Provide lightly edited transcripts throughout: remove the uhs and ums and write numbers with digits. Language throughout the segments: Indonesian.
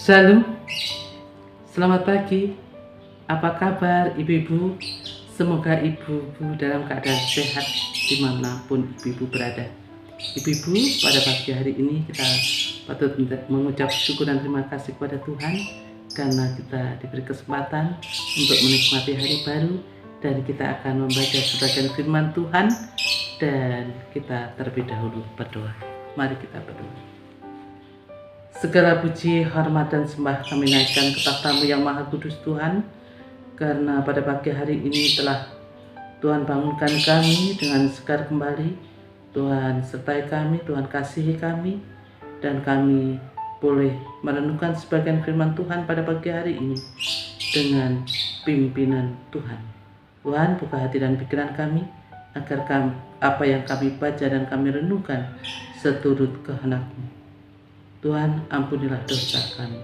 Shalom, selamat pagi. Apa kabar ibu-ibu? Semoga ibu-ibu dalam keadaan sehat dimanapun ibu-ibu berada. Ibu-ibu, pada pagi hari ini kita patut mengucap syukur dan terima kasih kepada Tuhan karena kita diberi kesempatan untuk menikmati hari baru, dan kita akan membaca sebagian firman Tuhan, dan kita terlebih dahulu berdoa. Mari kita berdoa. Segala puji, hormat, dan sembah kami naikkan ke tahta-Mu yang maha kudus Tuhan, karena pada pagi hari ini telah Tuhan bangunkan kami dengan segar kembali. Tuhan sertai kami, Tuhan kasihi kami, dan kami boleh merenungkan sebagian firman Tuhan pada pagi hari ini dengan pimpinan Tuhan. Tuhan, buka hati dan pikiran kami agar apa yang kami baca dan kami renungkan seturut kehendak-Mu. Tuhan, ampunilah dosa kami.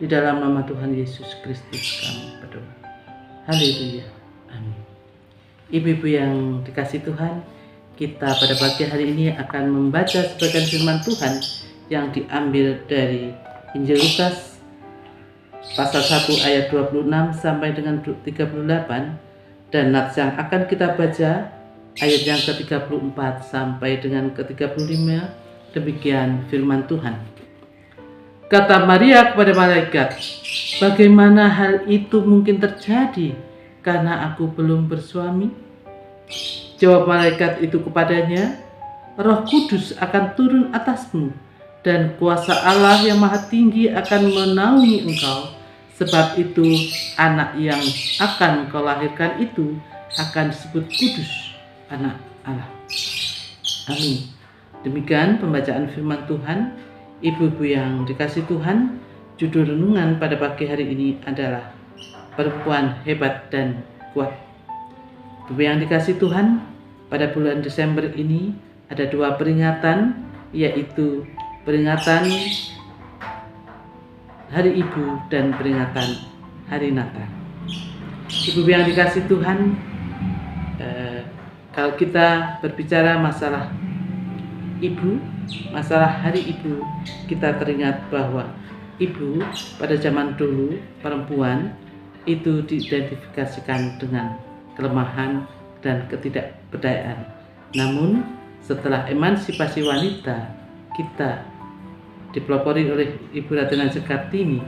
Di dalam nama Tuhan Yesus Kristus kami berdoa. Haleluya. Amin. Ibu-ibu yang dikasihi Tuhan, kita pada pagi hari ini akan membaca sebagian firman Tuhan yang diambil dari Injil Lukas pasal 1 ayat 26 sampai dengan 38, dan nats yang akan kita baca ayat yang ke-34 sampai dengan ke-35. Demikian firman Tuhan. Kata Maria kepada malaikat, "Bagaimana hal itu mungkin terjadi karena aku belum bersuami?" Jawab malaikat itu kepadanya, "Roh Kudus akan turun atasmu, dan kuasa Allah yang Maha Tinggi akan menaungi engkau. Sebab itu anak yang akan kau lahirkan itu akan disebut kudus, anak Allah." Amin. Demikian pembacaan firman Tuhan. Ibu-ibu yang dikasihi Tuhan, judul renungan pada pagi hari ini adalah Perempuan Hebat dan Kuat. Ibu yang dikasihi Tuhan, pada bulan Desember ini ada dua peringatan, yaitu peringatan Hari Ibu dan peringatan Hari Natal. Ibu yang dikasihi Tuhan, kalau kita berbicara masalah ibu, masalah Hari Ibu, kita teringat bahwa ibu pada zaman dulu, perempuan itu diidentifikasikan dengan kelemahan dan ketidakberdayaan. Namun setelah emansipasi wanita, kita dipelopori oleh Ibu Ratu Nancy Kartini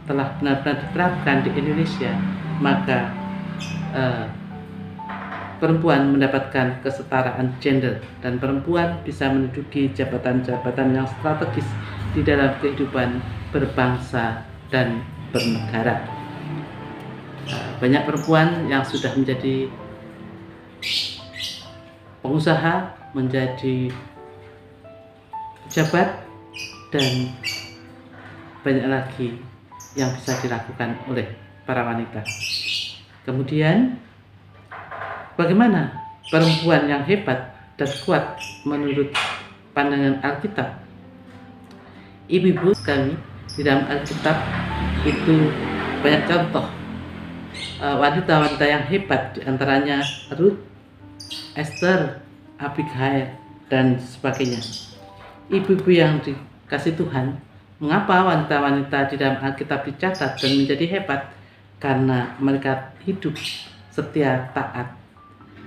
telah benar-benar diterapkan di Indonesia, maka perempuan mendapatkan kesetaraan gender, dan perempuan bisa menduduki jabatan-jabatan yang strategis di dalam kehidupan berbangsa dan bernegara. Banyak perempuan yang sudah menjadi pengusaha, menjadi pejabat, dan banyak lagi yang bisa dilakukan oleh para wanita. Kemudian bagaimana perempuan yang hebat dan kuat menurut pandangan Alkitab? Ibu-ibu kami, di dalam Alkitab itu banyak contoh wanita-wanita yang hebat, diantaranya Ruth, Esther, Abigail, dan sebagainya. Ibu-ibu yang dikasihi Tuhan, mengapa wanita-wanita di dalam Alkitab dicatat dan menjadi hebat? Karena mereka hidup setia, taat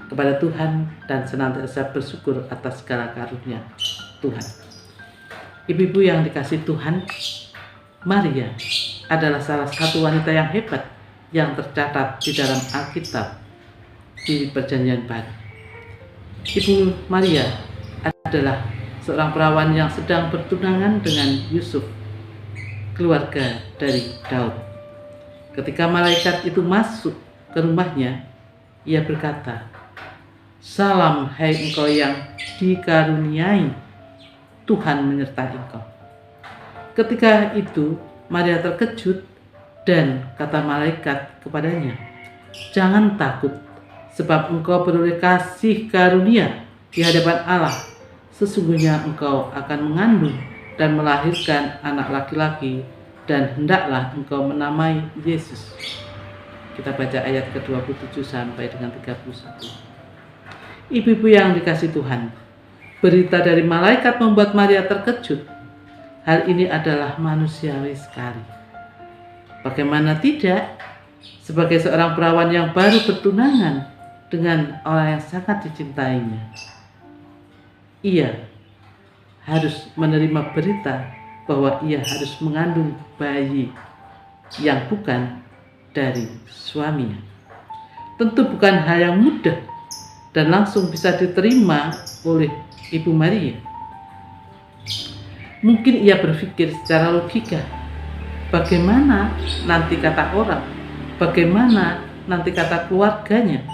kepada Tuhan, dan senantiasa bersyukur atas segala karunia Tuhan. Ibu-ibu yang dikasihi Tuhan, Maria adalah salah satu wanita yang hebat yang tercatat di dalam Alkitab di Perjanjian Baru. Ibu Maria adalah seorang perawan yang sedang bertunangan dengan Yusuf, keluarga dari Daud. Ketika malaikat itu masuk ke rumahnya, ia berkata, "Salam, hai engkau yang dikaruniai, Tuhan menyertai engkau." Ketika itu Maria terkejut dan kata malaikat kepadanya, "Jangan takut, sebab engkau beroleh kasih karunia di hadapan Allah. Sesungguhnya engkau akan mengandung dan melahirkan anak laki-laki, dan hendaklah engkau menamai Yesus." Kita baca ayat ke-27 sampai dengan 31. Ibu-ibu yang dikasihi Tuhan, berita dari malaikat membuat Maria terkejut. hal ini adalah manusiawi sekali. Bagaimana tidak, sebagai seorang perawan yang baru bertunangan dengan orang yang sangat dicintainya, ia harus menerima berita bahwa ia harus mengandung bayi yang bukan dari suaminya. Tentu bukan hal yang mudah dan langsung bisa diterima oleh Ibu Maria. Mungkin ia berpikir secara logika, bagaimana nanti kata orang, bagaimana nanti kata keluarganya,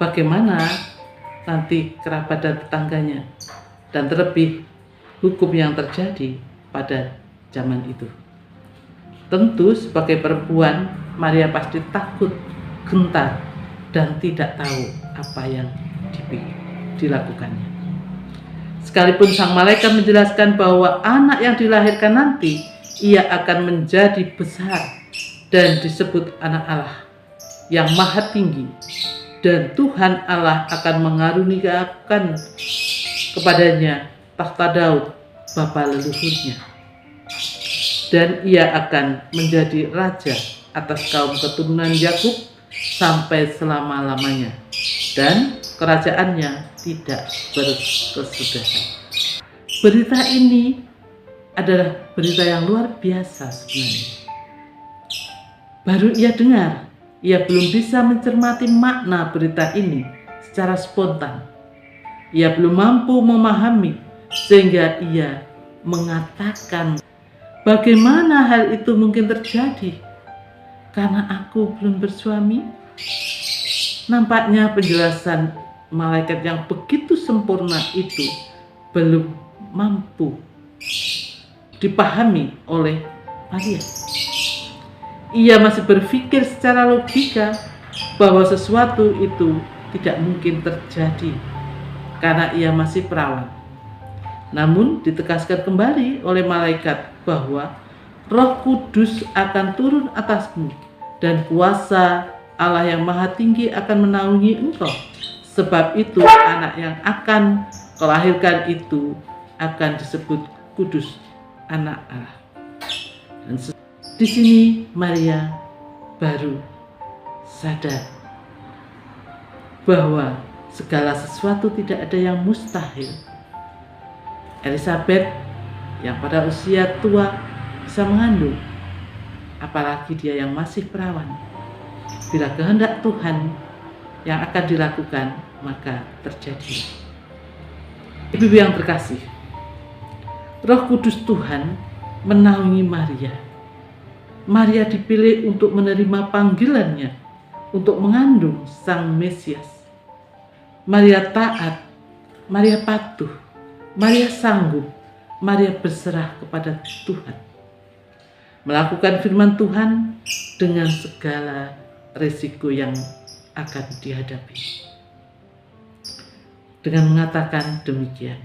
bagaimana nanti kerabat dan tetangganya, dan terlebih hukum yang terjadi pada zaman itu. Tentu sebagai perempuan, Maria pasti takut, gentar, dan tidak tahu apa yang dilakukannya. Sekalipun sang malaikat menjelaskan bahwa anak yang dilahirkan nanti ia akan menjadi besar dan disebut anak Allah yang maha tinggi, dan Tuhan Allah akan mengaruniakan kepadanya tahta Daud bapa leluhurnya, dan ia akan menjadi raja atas kaum keturunan Yakub sampai selama-lamanya, dan kerajaannya tidak berkesudahan. Berita ini adalah berita yang luar biasa sebenarnya. Baru ia dengar, ia belum bisa mencermati makna berita ini secara spontan. Ia belum mampu memahami sehingga ia mengatakan, bagaimana hal itu mungkin terjadi? Karena aku belum bersuami. Nampaknya penjelasan malaikat yang begitu sempurna itu belum mampu dipahami oleh Maria. Ia masih berpikir secara logika bahwa sesuatu itu tidak mungkin terjadi karena ia masih perawan. Namun ditegaskan kembali oleh malaikat bahwa Roh Kudus akan turun atasmu dan kuasa Allah yang Maha Tinggi akan menaungi engkau. Sebab itu anak yang akan kau lahirkan itu akan disebut kudus, anak Allah. Dan di sini Maria baru sadar bahwa segala sesuatu tidak ada yang mustahil. Elizabeth yang pada usia tua bisa mengandung, apalagi dia yang masih perawan. Bila kehendak Tuhan yang akan dilakukan, maka terjadi. Ibu-ibu yang terkasih, Roh Kudus Tuhan menaungi Maria. Maria dipilih untuk menerima panggilannya untuk mengandung Sang Mesias. Maria taat, Maria patuh, Maria sanggup, Maria berserah kepada Tuhan, melakukan firman Tuhan dengan segala risiko yang akan dihadapi. Dengan mengatakan demikian,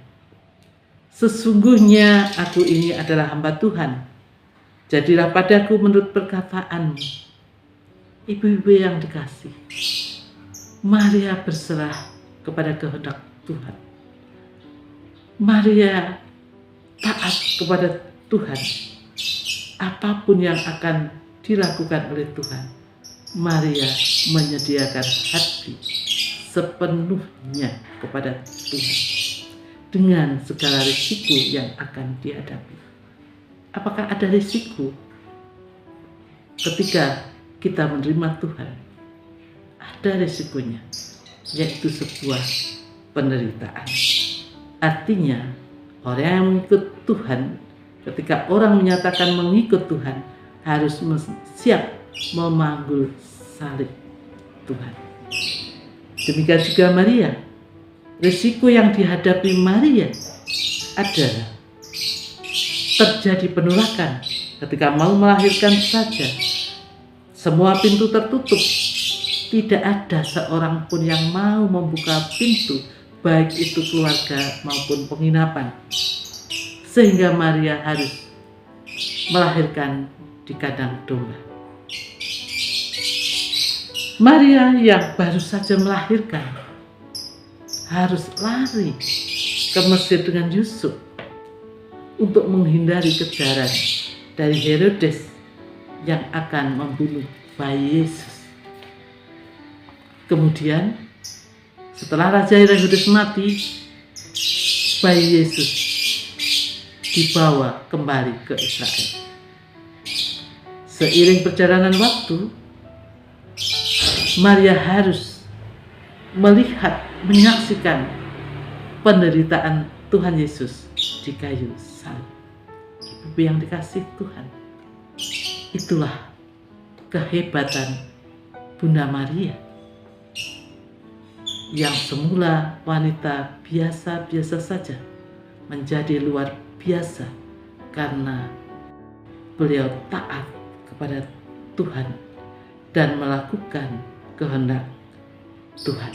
sesungguhnya aku ini adalah hamba Tuhan, jadilah padaku menurut perkataanmu. Ibu-ibu yang dikasih, Maria berserah kepada kehendak Tuhan. Maria taat kepada Tuhan. Apapun yang akan dilakukan oleh Tuhan, Maria menyediakan hati sepenuhnya kepada Tuhan dengan segala risiko yang akan dihadapi. Apakah ada risiko ketika kita menerima Tuhan? Ada risikonya, yaitu sebuah penderitaan. Artinya, orang yang mengikut Tuhan, ketika orang menyatakan mengikut Tuhan, harus siap memanggul salib Tuhan. Demikian juga Maria. Risiko yang dihadapi Maria adalah terjadi penolakan ketika mau melahirkan saja. Semua pintu tertutup. Tidak ada seorang pun yang mau membuka pintu, baik itu keluarga maupun penginapan. Sehingga Maria harus melahirkan di kandang domba. Maria yang baru saja melahirkan harus lari ke Mesir dengan Yusuf. untuk menghindari kejaran dari Herodes yang akan membunuh bayi Yesus. Kemudian setelah Raja Herodes mati, bayi Yesus dibawa kembali ke Israel. Seiring perjalanan waktu, Maria harus melihat, menyaksikan penderitaan Tuhan Yesus di kayu salib. Ibu yang dikasih Tuhan, itulah kehebatan Bunda Maria yang semula wanita biasa-biasa saja menjadi luar biasa karena beliau taat kepada Tuhan dan melakukan kehendak Tuhan.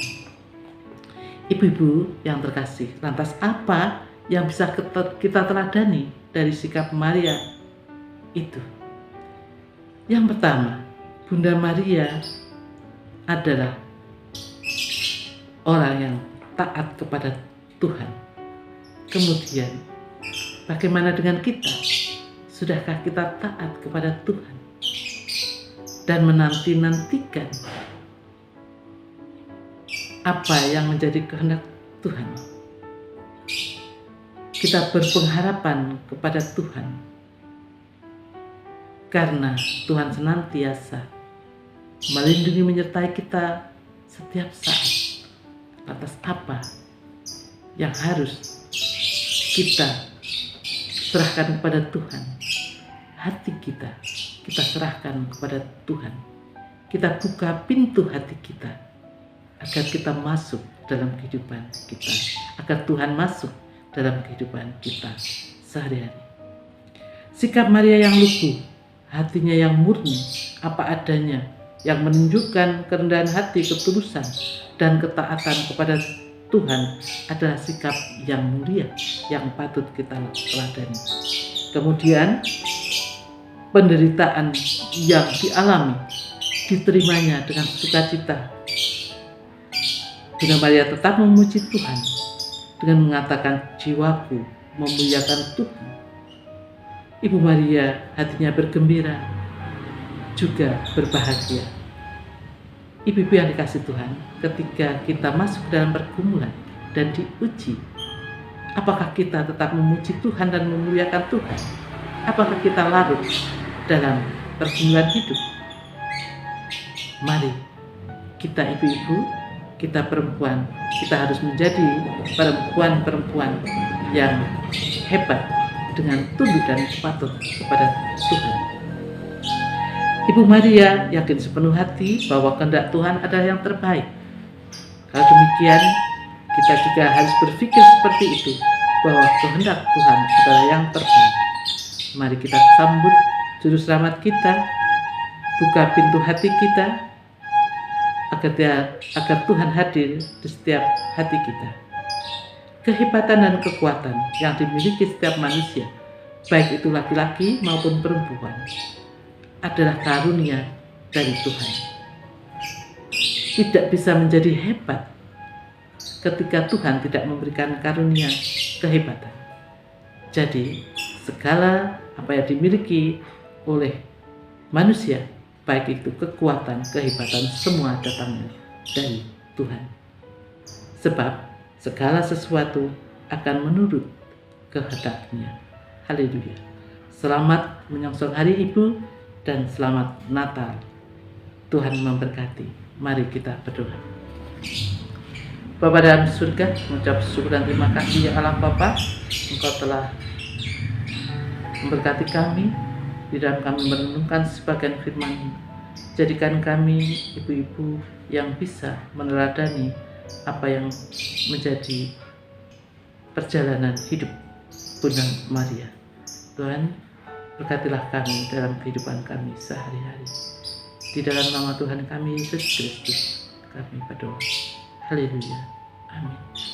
Ibu-ibu yang terkasih, lantas apa yang bisa kita teladani dari sikap Maria itu? Yang pertama, Bunda Maria adalah orang yang taat kepada Tuhan. Kemudian, bagaimana dengan kita? Sudahkah kita taat kepada Tuhan dan menanti-nantikan apa yang menjadi kehendak Tuhan? Kita berpengharapan kepada Tuhan karena Tuhan senantiasa melindungi menyertai kita setiap saat. Lantas apa yang harus kita serahkan kepada Tuhan? Hati kita serahkan kepada Tuhan. Kita buka pintu hati kita agar kita masuk dalam kehidupan kita, agar Tuhan masuk dalam kehidupan kita sehari-hari. Sikap Maria yang lugu, hatinya yang murni, apa adanya, yang menunjukkan kerendahan hati, ketulusan, dan ketaatan kepada Tuhan adalah sikap yang mulia yang patut kita teladani. Kemudian penderitaan yang dialami diterimanya dengan sukacita. Bunda Maria tetap memuji Tuhan dengan mengatakan, jiwaku memuliakan Tuhan. Ibu Maria hatinya bergembira, juga berbahagia. Ibu-ibu yang dikasih Tuhan, ketika kita masuk dalam pergumulan dan diuji, apakah kita tetap memuji Tuhan dan memuliakan Tuhan? Apakah kita larut dalam pergumulan hidup? Mari kita ibu-ibu, kita perempuan, kita harus menjadi perempuan-perempuan yang hebat dengan tunduk dan patuh kepada Tuhan. Ibu Maria yakin sepenuh hati bahwa kehendak Tuhan adalah yang terbaik. Kalau demikian, kita juga harus berpikir seperti itu, bahwa kehendak Tuhan adalah yang terbaik. Mari kita sambut Juru Selamat kita, buka pintu hati kita, agar Tuhan hadir di setiap hati kita. Kehebatan dan kekuatan yang dimiliki setiap manusia, baik itu laki-laki maupun perempuan, adalah karunia dari Tuhan. Tidak bisa menjadi hebat ketika Tuhan tidak memberikan karunia kehebatan. Jadi, segala apa yang dimiliki oleh manusia, baik itu kekuatan, kehebatan, semua datangnya dari Tuhan. Sebab segala sesuatu akan menurut kehendaknya. Haleluya. Selamat menyongsong hari Ibu dan selamat Natal. Tuhan memberkati. Mari kita berdoa. Bapa dalam surga, mengucap syukur dan terima kasih ya Allah Bapa, Engkau telah memberkati kami di dalam kami merenungkan sebagian firman-Mu. Jadikan kami ibu-ibu yang bisa meneladani apa yang menjadi perjalanan hidup Bunda Maria. Tuhan, berkatilah kami dalam kehidupan kami sehari-hari. Di dalam nama Tuhan kami Yesus Kristus, kami berdoa. Haleluya. Amin.